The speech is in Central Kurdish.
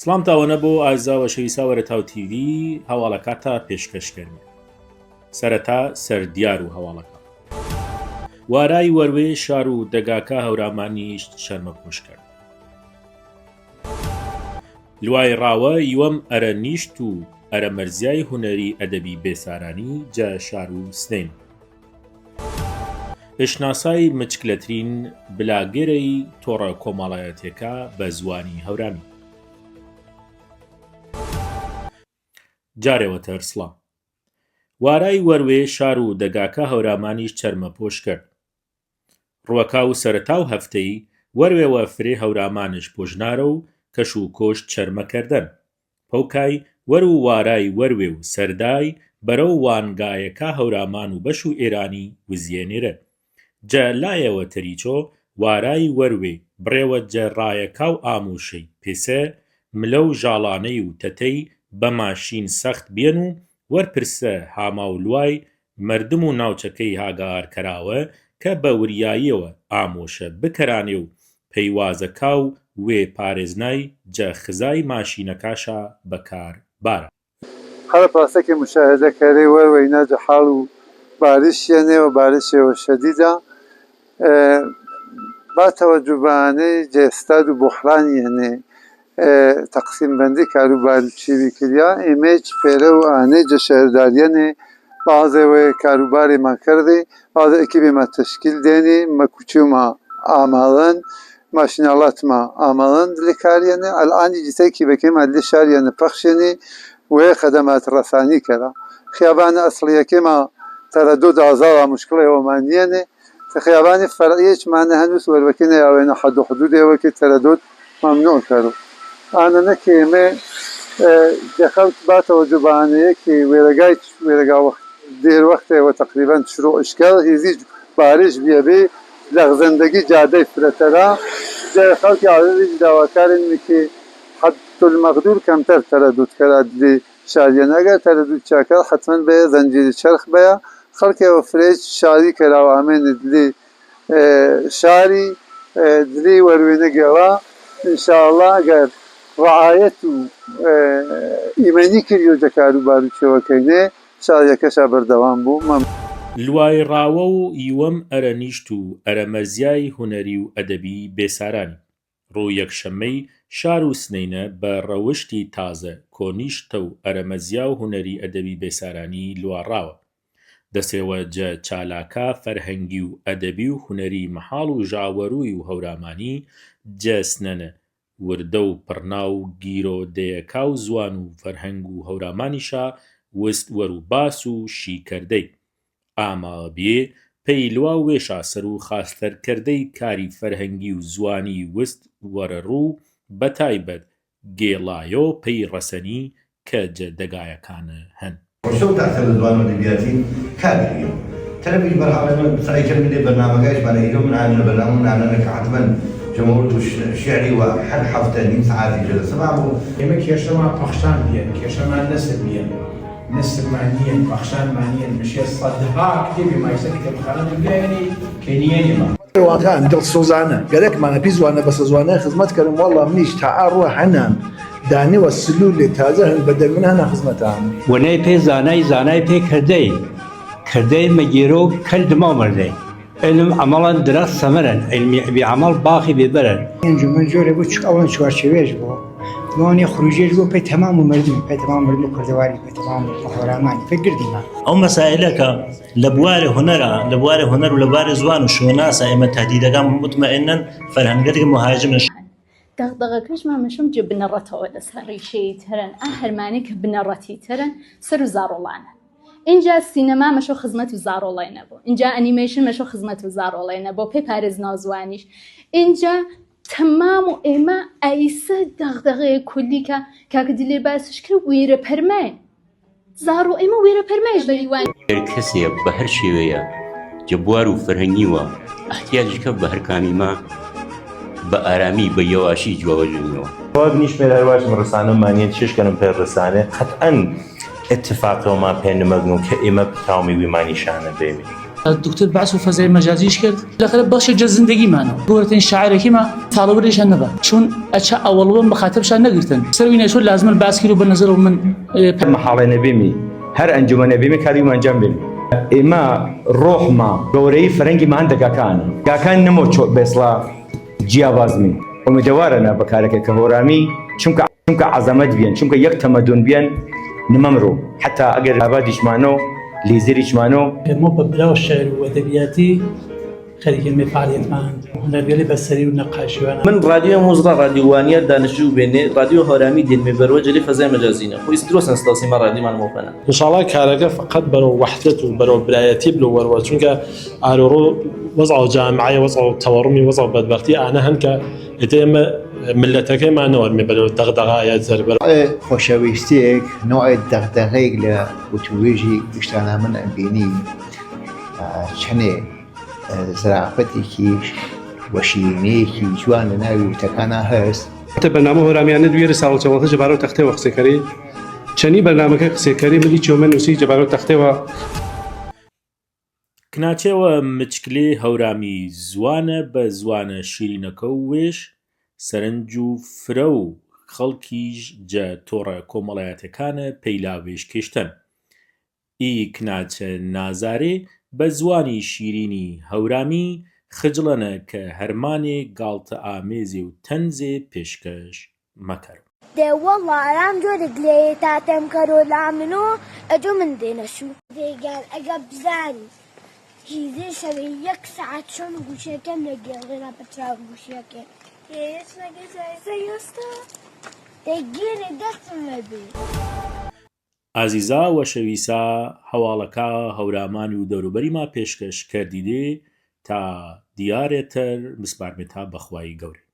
سڵام تاوەنە بۆ ئازاوە شەویسا وەرەتاو تیV هەواڵەکاتە پێشکەشکردن. سەرەتا سەردیار و هەواڵەکە. وارای وەروێ شار و دەگاکە هەورامانیش شەرمەپۆش کرد. لوای ڕاوە یوەم ئەرە نیشت و ئەرە مەرزیای هونەری ئەدەبی بێسارانی جە شار و سنین. پێشناسای مچکلەترین بلاگەرەی تۆڕە کۆمەڵایەتیەکە بە زوانی هەورامی. جارێوەتر سڵام. وارای وەروێ شار و دەگاکە هەورامانیش چەرمەپۆش کرد. ڕووەکا و سەرەتا و هەفتەی وەروێوە فرێ هەورامانش پۆژنارە و کەش و کۆشت چەرمەکردن. پەوکای وەر و وارای وەروێ و سەردای بەرەو وانگایەکە هەورامان و بەش و ئێرانی وزیێنێرە. جە لایەوە تەریچۆ وارای وەروێ بڕێوە جەڕایەکا و ئاموشەی پێسە ملە و ژاڵانەی و تەتەی بە ماشین سەخت بێن و وەرپرسە هاما و لوای مردم و ناوچەکەی هاگارکراوە کە بە وریاییەوە ئامۆشە بکەرانێ و پەیوازەکا و وێ پارێزنای جە خزای ماشینەکاشە بەکار بارە. هذا باسكي مشاهدة كاري وين جحال وبارش يعني وبارش شديدة با توجباني جستاد وبحران يعني تقسيم بندي كارو بالشيبي كليا إيميج فيرو آني جشهردارياني بعضي وكاروباري ما كردي بعض اكيبي ما تشكيل ديني ما كوچو ما آمالن ماشينالات ما آمالن لكارياني الآن جيتاكي بكيم اللي شارياني بخشيني وخدمات رساني كرا خيابان أصلية كما تردد أعضاء مشكلة يومانية خيابان فرعية معنا هنوس والوكينة يوين حدود وكي تردد ممنوع كرو أنا نكيمة دخلت بات وجبانية كي ويرجع وقت دير وقت وتقريبا شروع إشكال يزيد بارش بيبي لغزندگی جاده فرترا دخلت على دواكارن مكي حد المقدور کمتر تردد کرد دی شاریان اگر تردد چاکر حتما به زنجیر چرخ بیا خلق و فریج شاری کرا و همین دلی شاری دلی وروینه گوا انشاءالله اگر رعایت و ایمانی کریو جکارو بارو چوکینه شاری کشا بردوام بو. لوای ڕاوە و یوەم ئەرە نیشت و ئەرە مەرزیای هونەری و ئەدەبی بێسارانی. ڕوو یەکشەممەی شار و سنینە بە ڕەوشتی تازە کۆنیشتە و ئەرەمەزیا و هونەری ئەدەبی بێسارانی لوارڕاوە. دەسێوە جە چالاکە فەرهەنگی و ئەدەبی و هونەری مەحاڵ و ژاوەڕووی و هەورامانی جەسنەنە وردە و پڕنا و گیرۆدەیەکا و زوان و فەرهەنگ و هەورامانیشا وست وەر و باس و شیکردەی ئاما بێ پێی لوا وێشا سەر و خاستەرکردەی کاری فەرهەنگی و زوانی وست وەرە ڕوو بەتایبەت گێڵایۆ پێی ڕەسەنی کە جەدەگایەکانە هەن. شو تأثير الزوان والإدبياتي كابرية تلفي برهان سعيد من برنامجاش بنا يوم من عن برنامج عن أنا كعتبا جمهور الشعري وحد حفظة نيم ساعات جلسة معه يمك يشمع بخشان بيان يشمع نسب بيان نسب معنيا بخشان معنيا مش يصدها كتير ما يصدق الخالد البياني كينياني ما واقعا دل سوزانه قالك ما انا بيزوانا بس زوانا خدمت كرم والله منيش تعاروح عنهم داني والسلول اللي تازه البدل منها انا خدمتها وناي بي زاناي بي كردي مجيرو كلد ما مردي علم عملا درس ثمرا علمي بعمل باقي ببرن انجو من جوري بو تشك اول شوار شويش بو ثمانية خروجي جو بي تمام ومردم بي تمام مردم كردواري بي تمام محوراماني فقردي ما او مسائلك لبواري هنر ولبواري زوان وشوناسا اما تهديدك مطمئنا فرهنگتك مهاجم دغدغەکەش مامەشم جێ بنەڕەتەوە لەسەر ڕیشەی تەرەن هەرمانی کە بنەڕەتی تەرەن سەر و زاڕۆڵانە. اینجا سینەما مەشۆ خزمەت و زاڕۆڵای نەبوو. اینجا ئەنیمەیشن مەشۆ خزمەت و زاڕۆڵای نەبوو پێی پارێز نازوانیش. اینجا تەمام و ئێمە ئایسە دەغدغەیە کولیکە کاکە دیلێ باسش کرد وێرە پەرمای. زاڕۆ ئێمە وێرە پەرمایش بەریوان. کەسێک بە هەر شێوەیە جەبوار و فەرهەنگیوە احتیاجەکە بە هەرکامی ما بە ئارامی بە یەواشی جوابەجوونەوە. جواب نیش مێرەواش ڕسانەمانیە چشکەنم پێ ڕسانێ قەتئەن اتفاقەوەمان پێ نەمەگن و کە ئێمە پتاومی ویمانیشانە بێوێ. دکتر بەعس و فەزای مەجازیش کرد لەخەرە بەخشێکە زندگیمانەوە بۆرەتەین شاعرێکیمە تاڵەوەریشان نەبە چون ئەچە ئەوەڵبم بەخاتەبشان نەگرتن سەروی نەشۆ لازمە باس کرد و بەنەزەر و من مەحاڵێ نەبێمی هەر ئەنجومە نەبێمی کاریمان ئەنجام بێن ئێمە ڕۆحما گەورەی فەرەنگیمان دەگاکانە گاکان نەمۆ بێسڵا جیابازمی ئومیدەوارەنە بەکارەکە کە هۆرامی چونکە عەزەمەت بێن چونکە یەک تەمەدون بێن نمەمرۆ حتا ئەگەر ئابادیشمانۆ لێزەریشمانۆ ئێمە بە بلاو شێعر و ئەدەبیاتی خەریکێمێ فعالیتمان هونەرگەری بەسەری و نەقاشیوانە من رادیۆ موزڕا رادیوانیە دانشجو بێنێ رادیۆ هەورامی دێنمێ بەرەوە جەلی فەزای مەجازینە خۆی درۆستن ستاسیما رادیۆمان مۆفەنە انشاءالله کارەکە فقط بەرەو وەحدەت و بەرەو برایەتی بلو وەرەوە چونکە ئارۆڕۆ وەزع جامعە وەزع تەوەڕمی وەزع بەدبەختی ئانە هەن کە ئێمە ملەتەکەیمان نەوەرمێ بەرەو دەغدەغایە زەربەر خۆشەویستێک نوعی دەغدەغەیەک لە وتوێژی گشتانە من ئەمبینی چەنێ زرافەتێکی وەشیرینەیەکی جوان لە ناوی وتەکانە هەست بەرنامە هۆرامیانە دوێرە ساڵچەوەڵتە جەبارەوە تەختەوە قسەکەری چەنی بەرنامەکە قسێکەری ملی چۆمە نووسی جەبارەوە تەختەوە کناچێوە مچکلێ هەورامی زوانە بە زوانە شیرینەکە و وێش سەرنج و فرە و خەڵکیش جە تۆڕە کۆمەڵایەتەکانە پەیلاوێش کێشتن ئی کناچە نازارێ بە زوانی شیرینی هەورامی خجڵەنە کە هەرمانێ گاڵتە ئامێزێ و تەنزێ پێشکەش مەکەر والله ئارام جۆرێک لێ تاتەم کەرۆلا منۆ ئەجۆ من دێنەشوو دێگەر ئەگە بزانی هیزێ شەوێ یەک سەعات چۆن گوشەکەم لە گێڵێرا بەتراو گوشیەکە هێستا دەگیرێ دەستم لەبێ ئازیزا وەشەویسا هەواڵەکە هەورامانی و دەوروبەریما پێشکەش کردیدێ تا دیارێتر مسپارمێتە بەخوای گەورە